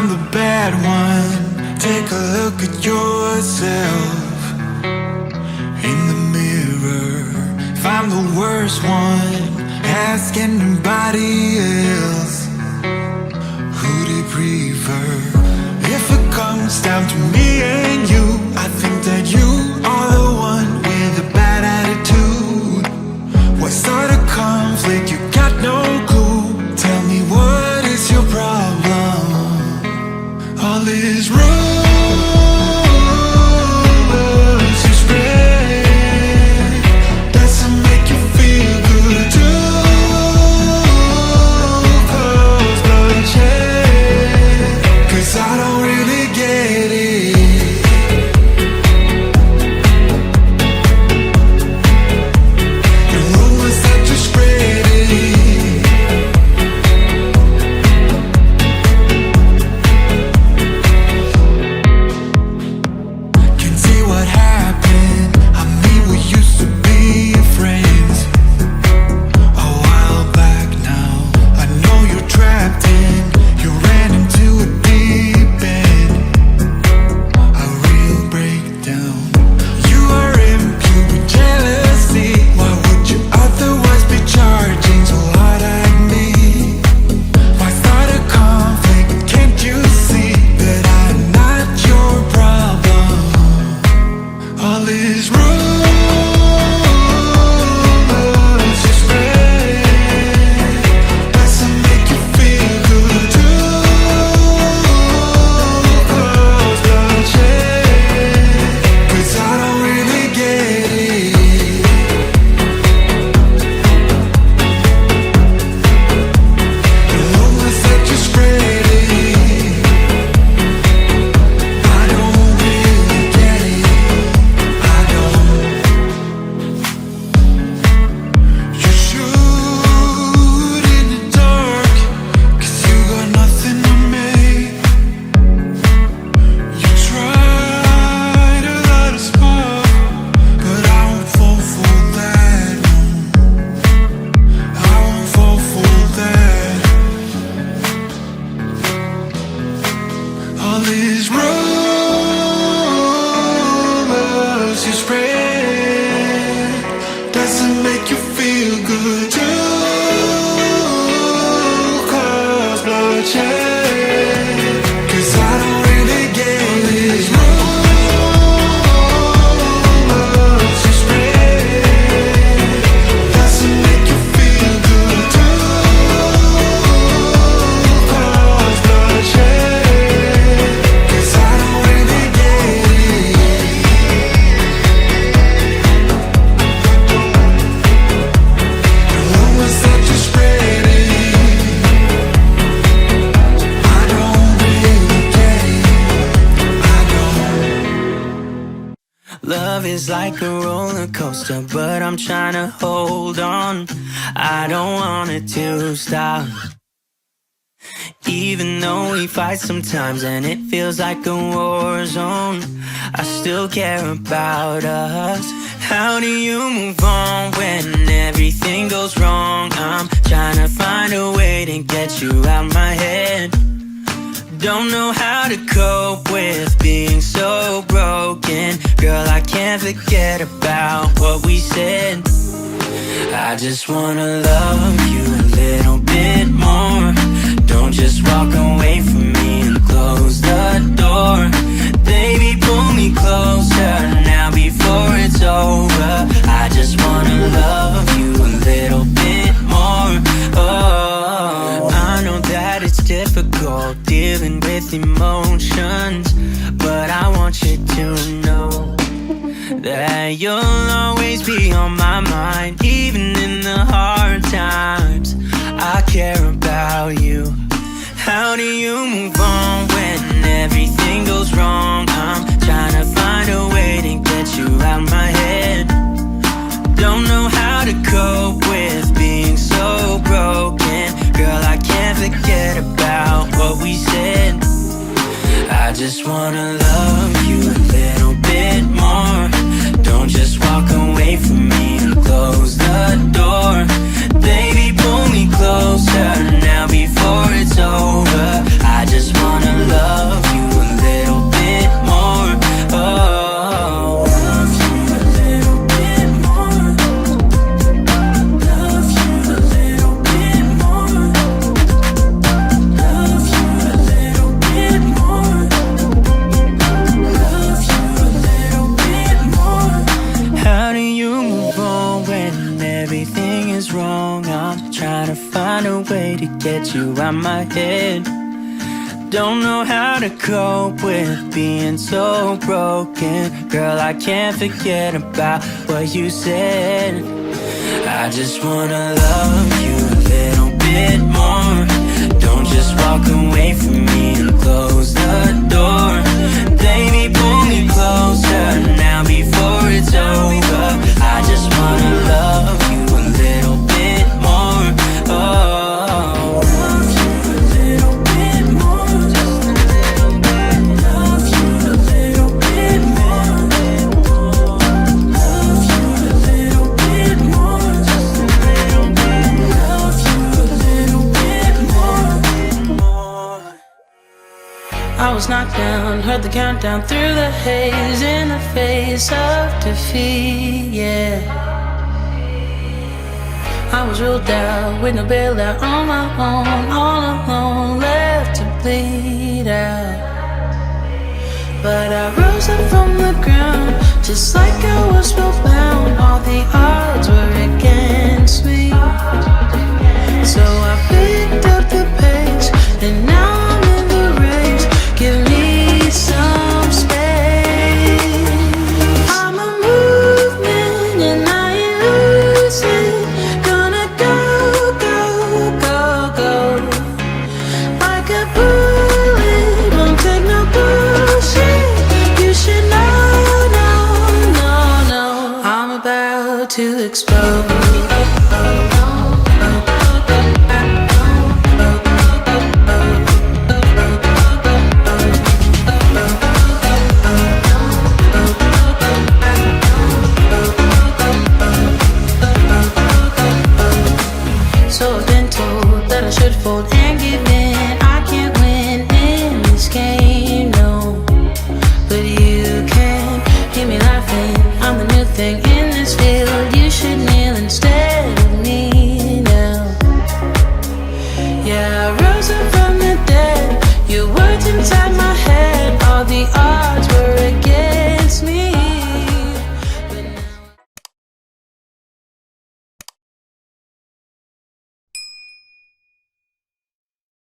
I'm the bad one. Take a look at yourself in the mirror. If I'm the worst one, ask anybody else who they prefer. If it comes down to me and you, I think that you are the one with a bad attitude. Why start a conflict? You got no clue. Tell me, what is your problem? All is rumors you spread. Doesn't make you feel good too. Cause bloodshed, 'cause I don't really get it. The rumors that you spread it. Can see what happened. I mean, we used to be friends a while back now. I know you're trapped in, you ran into a deep end, a real breakdown. You are imbued with jealousy. Why would you otherwise be charging so hard at me? Why start a conflict? Can't you see that I'm not your problem? All is rumors you spread. Doesn't make you feel good too. Cause bloodshed, 'cause I don't really get it. The rumors that you spread it. I don't really get it. I don't. You shoot in the dark, 'cause you got nothing on me. You try to light a spark, but I won't fall for that. I won't fall for that. All these rumors you spread doesn't make you feel good too. Cause bloodshed, 'cause I don't really get these rumors you spread doesn't make you feel good too. Cause bloodshed, 'cause I don't really get it. The rumors that you spread it. I don't really get it. I don't. Love is like a roller coaster, but I'm trying to hold on. I don't want it to stop. Even though we fight sometimes and it feels like a war zone, I still care about us. How do you move on when everything goes wrong? I'm trying to find a way to get you out my head. Don't know how to cope with being so broken. Girl, I can't forget about what we said. I just wanna love you a little bit more. Don't just walk away from me and close the door. Baby, pull me closer now before it's over. I just wanna love you a little bit more. Oh, I know that it's difficult dealing with emotions, but I want you to know that you'll always be on my mind. Even in the hard times, I care about you. How do you move on when everything goes wrong? I'm trying to find a way to get you out my head. Don't know how to cope with being so broken. Girl, I can't forget about what we said. I just wanna love you a little bit more. Don't just walk away from me and close the door. Baby, pull me closer now before it's over. I just wanna love to find a way to get you out my head. Don't know how to cope with being so broken. Girl, I can't forget about what you said. I just wanna love you a little bit more. Don't just walk away from me and close the door. Baby, pull me closer now before it's over. I just wanna love you a little bit more. Oh, love you a little bit more. Just a little bit. Love you a little bit more. Love you a little bit more. Just a little bit. Love you a little bit more. I was knocked down, heard the countdown through the haze, in the face of defeat, yeah. I was ruled out with no bailout, on my own, all alone, left to bleed out. But I rose up from the ground, just like I was spellbound. All the odds were against me, so I picked up the pace, and now I'm in the race. Give me some space. I'm a movement and I ain't losing. Gonna go, go, go, go. Like a bullet, won't take no bullshit. You should know, no, no, no. I'm about to explode. So I've been told that I should fold and give in. I can't win in this game, no. But you can hear me laughing. I'm the new thing in this field.